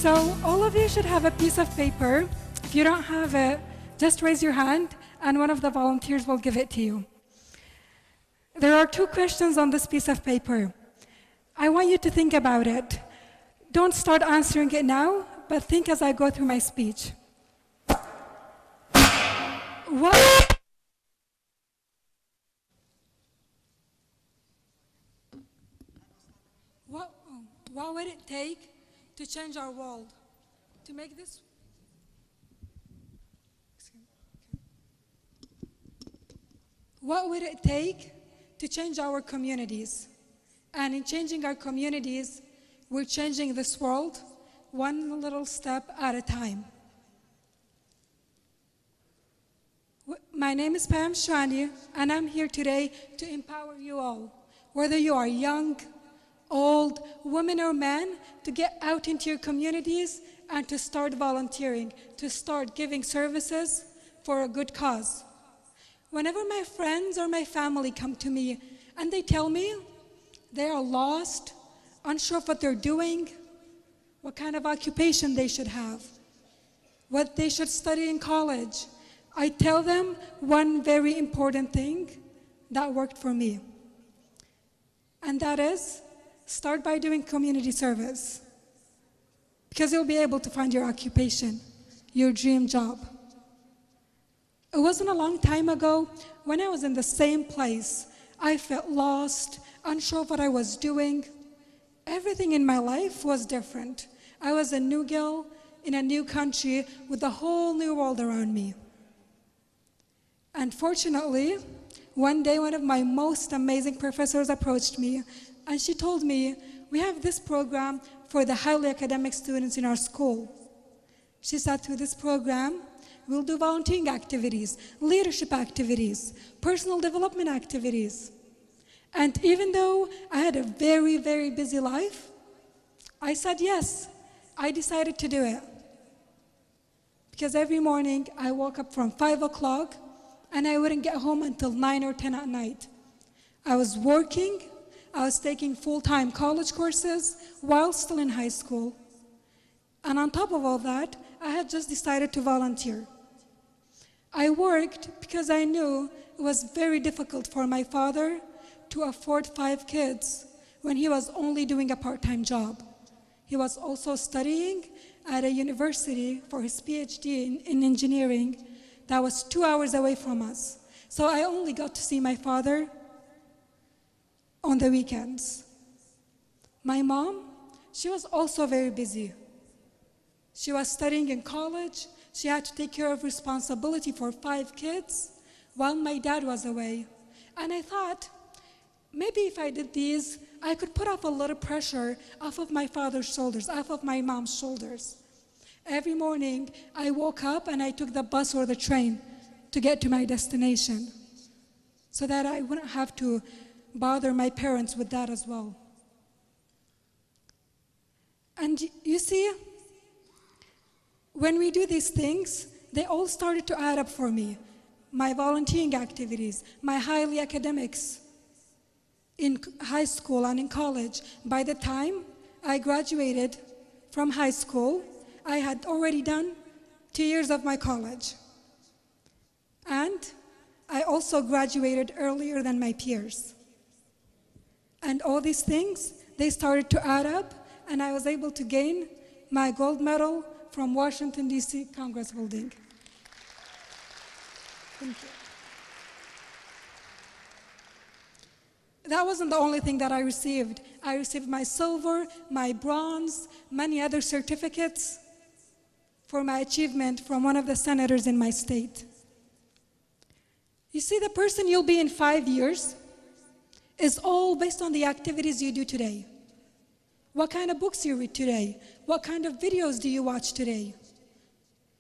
So all of you should have a piece of paper. If you don't have it, just raise your hand and one of the volunteers will give it to you. There are 2 questions on this piece of paper. I want you to think about it. Don't start answering it now, but think as I go through my speech. What would it take to change our world? To make this? What would it take to change our communities? And in changing our communities, we're changing this world one little step at a time. My name is Payam Shwani, and I'm here today to empower you all, whether you are young, old, women or men, to get out into your communities and to start volunteering, to start giving services for a good cause. Whenever my friends or my family come to me and they tell me they are lost, unsure of what they're doing, what kind of occupation they should have, what they should study in college, I tell them one very important thing that worked for me. And that is, start by doing community service, because you'll be able to find your occupation, your dream job. It wasn't a long time ago when I was in the same place. I felt lost, unsure of what I was doing. Everything in my life was different. I was a new girl in a new country with a whole new world around me. Unfortunately, one day one of my most amazing professors approached me and she told me, we have this program for the highly academic students in our school. She said, through this program, we'll do volunteering activities, leadership activities, personal development activities. And even though I had a very, very busy life, I said yes. I decided to do it. Because every morning I woke up from 5 o'clock and I wouldn't get home until 9 or 10 at night. I was working, I was taking full-time college courses while still in high school. And on top of all that, I had just decided to volunteer. I worked because I knew it was very difficult for my father to afford 5 kids when he was only doing a part-time job. He was also studying at a university for his PhD in engineering that was 2 hours away from us. So I only got to see my father on the weekends. My mom, she was also very busy. She was studying in college. She had to take care of responsibility for 5 kids while my dad was away. And I thought, maybe if I did these, I could put off a little pressure off of my father's shoulders, off of my mom's shoulders. Every morning, I woke up and I took the bus or the train to get to my destination so that I wouldn't have to bother my parents with that as well. And you see, when we do these things, they all started to add up for me. My volunteering activities, my highly academics in high school and in college. By the time I graduated from high school, I had already done 2 years of my college. And I also graduated earlier than my peers. And all these things, they started to add up, and I was able to gain my gold medal from Washington, D.C. Congress building. Thank you. That wasn't the only thing that I received. I received my silver, my bronze, many other certificates for my achievement from one of the senators in my state. You see, the person you'll be in 5 years is all based on the activities you do today. What kind of books you read today? What kind of videos do you watch today?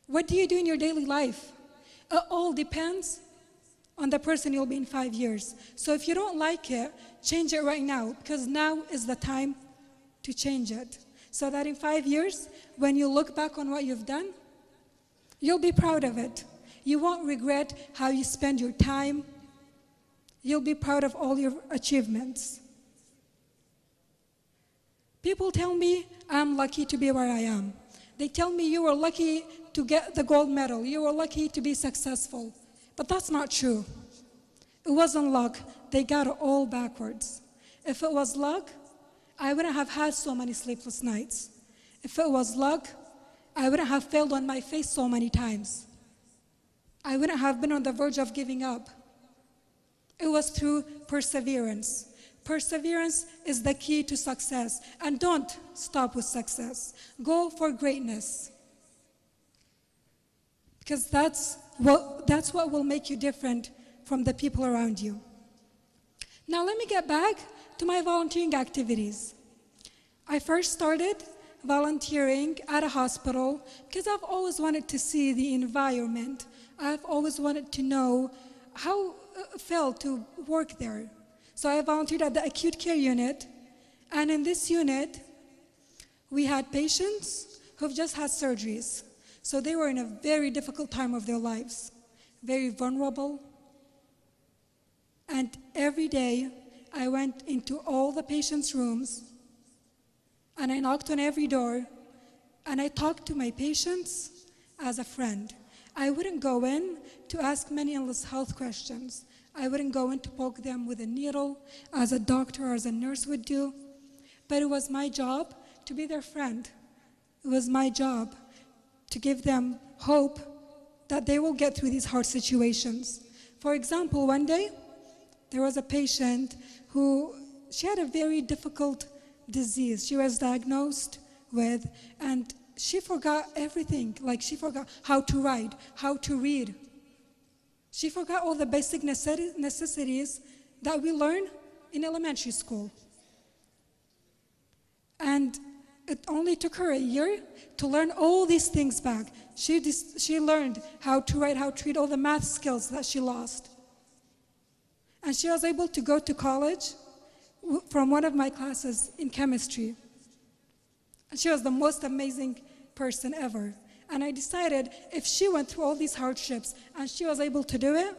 What do you do in your daily life? It all depends on the person you'll be in 5 years. So if you don't like it, change it right now, because now is the time to change it. So that in 5 years, when you look back on what you've done, you'll be proud of it. You won't regret how you spend your time. You'll be proud of all your achievements. People tell me I'm lucky to be where I am. They tell me you were lucky to get the gold medal, you were lucky to be successful. But that's not true. It wasn't luck. They got it all backwards. If it was luck, I wouldn't have had so many sleepless nights. If it was luck, I wouldn't have failed on my face so many times. I wouldn't have been on the verge of giving up. It was through perseverance. Perseverance is the key to success. And don't stop with success. Go for greatness. Because that's what will make you different from the people around you. Now let me get back to my volunteering activities. I first started volunteering at a hospital because I've always wanted to see the environment. I've always wanted to know how it felt to work there. So I volunteered at the acute care unit, and in this unit, we had patients who've just had surgeries. So they were in a very difficult time of their lives, very vulnerable. And every day, I went into all the patients' rooms, and I knocked on every door, and I talked to my patients as a friend. I wouldn't go in to ask many endless health questions. I wouldn't go in to poke them with a needle as a doctor or as a nurse would do. But it was my job to be their friend. It was my job to give them hope that they will get through these hard situations. For example, one day, there was a patient she had a very difficult disease she was diagnosed with, and she forgot everything. Like, she forgot how to write, how to read. She forgot all the basic necessities that we learn in elementary school. And it only took her a year to learn all these things back. She learned how to write, how to read, all the math skills that she lost. And she was able to go to college from one of my classes in chemistry. And she was the most amazing person ever. And I decided, if she went through all these hardships and she was able to do it,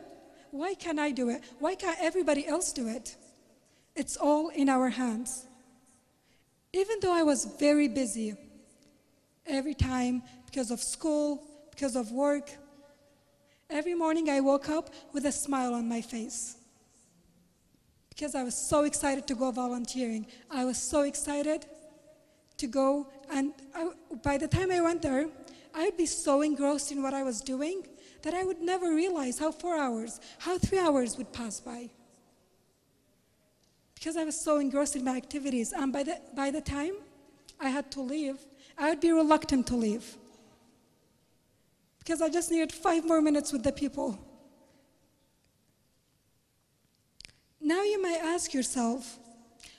why can't I do it? Why can't everybody else do it? It's all in our hands. Even though I was very busy every time because of school, because of work, every morning I woke up with a smile on my face because I was so excited to go volunteering. I was so excited to go, and by the time I went there, I would be so engrossed in what I was doing that I would never realize how 4 hours, how 3 hours would pass by. Because I was so engrossed in my activities. And by the time I had to leave, I would be reluctant to leave. Because I just needed 5 more minutes with the people. Now you might ask yourself,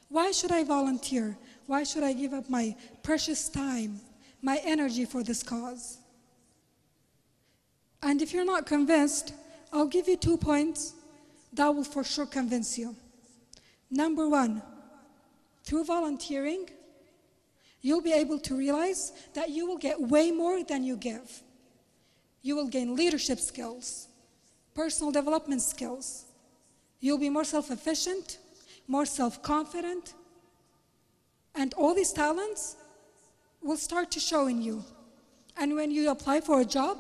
why should I volunteer? Why should I give up my precious time, my energy for this cause? And if you're not convinced, I'll give you 2 points that will for sure convince you. Number 1, through volunteering, you'll be able to realize that you will get way more than you give. You will gain leadership skills, personal development skills. You'll be more self-efficient, more self-confident, and all these talents will start to show in you. And when you apply for a job,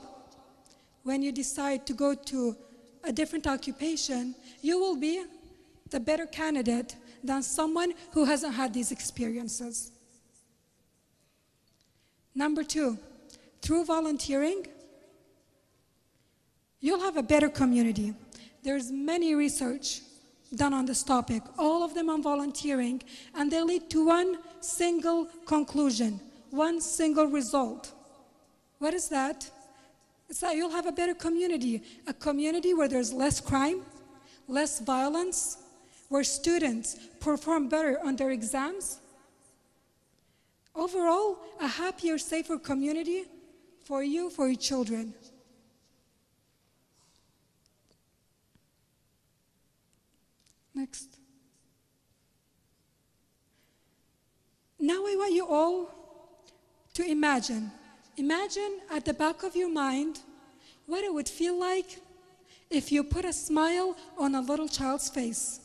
when you decide to go to a different occupation, you will be the better candidate than someone who hasn't had these experiences. Number 2, through volunteering, you'll have a better community. There's many research done on this topic, all of them on volunteering, and they lead to one single conclusion, one single result. What is that? It's that you'll have a better community, a community where there's less crime, less violence, where students perform better on their exams. Overall, a happier, safer community for you, for your children. Next. Now I want you all to imagine at the back of your mind what it would feel like if you put a smile on a little child's face.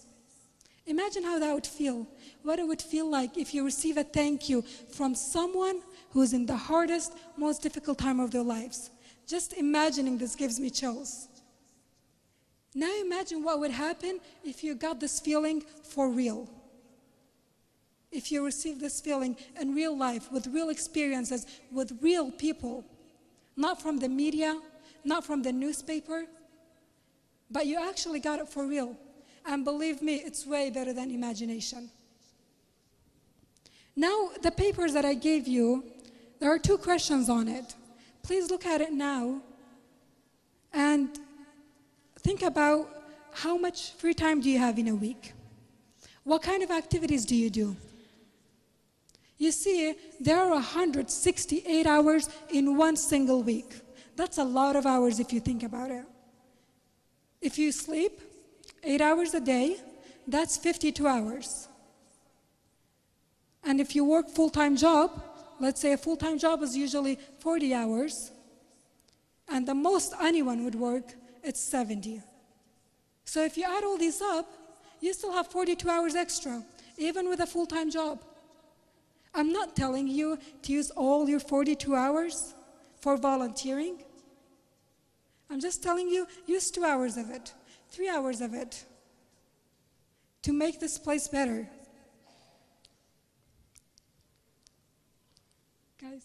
Imagine how that would feel, what it would feel like if you receive a thank you from someone who's in the hardest, most difficult time of their lives. Just imagining this gives me chills. Now imagine what would happen if you got this feeling for real. If you received this feeling in real life, with real experiences, with real people, not from the media, not from the newspaper, but you actually got it for real. And believe me, it's way better than imagination. Now, the papers that I gave you, there are 2 questions on it. Please look at it now and think about how much free time do you have in a week? What kind of activities do you do? You see, there are 168 hours in one single week. That's a lot of hours if you think about it. If you sleep 8 hours a day, that's 52 hours. And if you work full-time job, let's say a full-time job is usually 40 hours, and the most anyone would work, it's 70. So if you add all these up, you still have 42 hours extra, even with a full-time job. I'm not telling you to use all your 42 hours for volunteering. I'm just telling you, use 2 hours of it, 3 hours of it, to make this place better. Guys.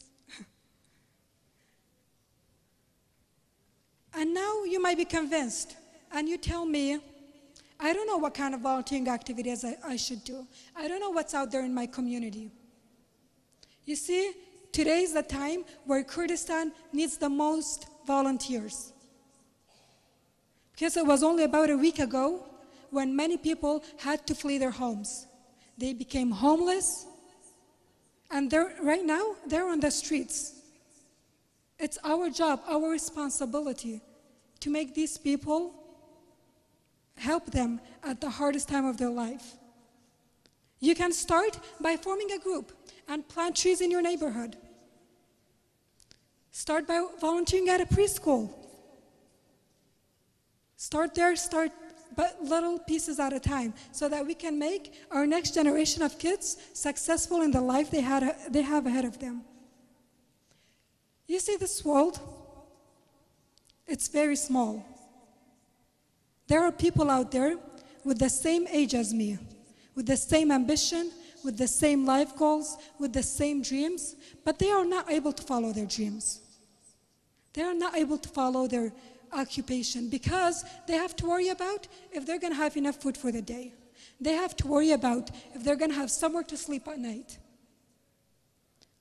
And now you might be convinced, and you tell me, I don't know what kind of volunteering activities I should do. I don't know what's out there in my community. You see, today is the time where Kurdistan needs the most volunteers. Because it was only about a week ago when many people had to flee their homes. They became homeless, and right now, they're on the streets. It's our job, our responsibility to make these people, help them at the hardest time of their life. You can start by forming a group and plant trees in your neighborhood. Start by volunteering at a preschool. Start there, but little pieces at a time, so that we can make our next generation of kids successful in the life they have ahead of them. You see, this world, it's very small. There are people out there with the same age as me, with the same ambition, with the same life goals, with the same dreams, but they are not able to follow their dreams. They are not able to follow their occupation because they have to worry about if they're going to have enough food for the day. They have to worry about if they're going to have somewhere to sleep at night.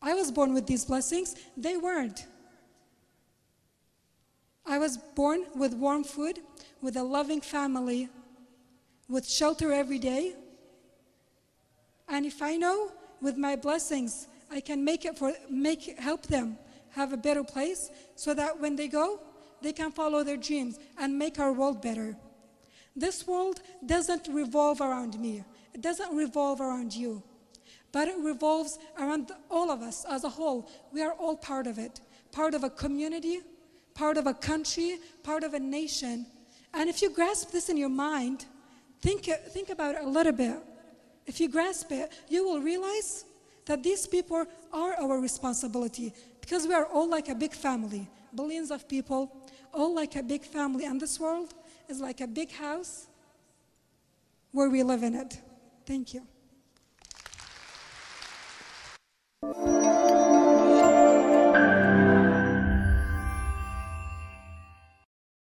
I was born with these blessings. They weren't. I was born with warm food, with a loving family, with shelter every day. And if I know with my blessings I can help them have a better place, so that when they go, they can follow their dreams and make our world better. This world doesn't revolve around me. It doesn't revolve around you. But it revolves around all of us as a whole. We are all part of it. Part of a community, part of a country, part of a nation. And if you grasp this in your mind, think about it a little bit. If you grasp it, you will realize that these people are our responsibility, because we are all like a big family, billions of people, all like a big family, and this world is like a big house where we live in it. Thank you.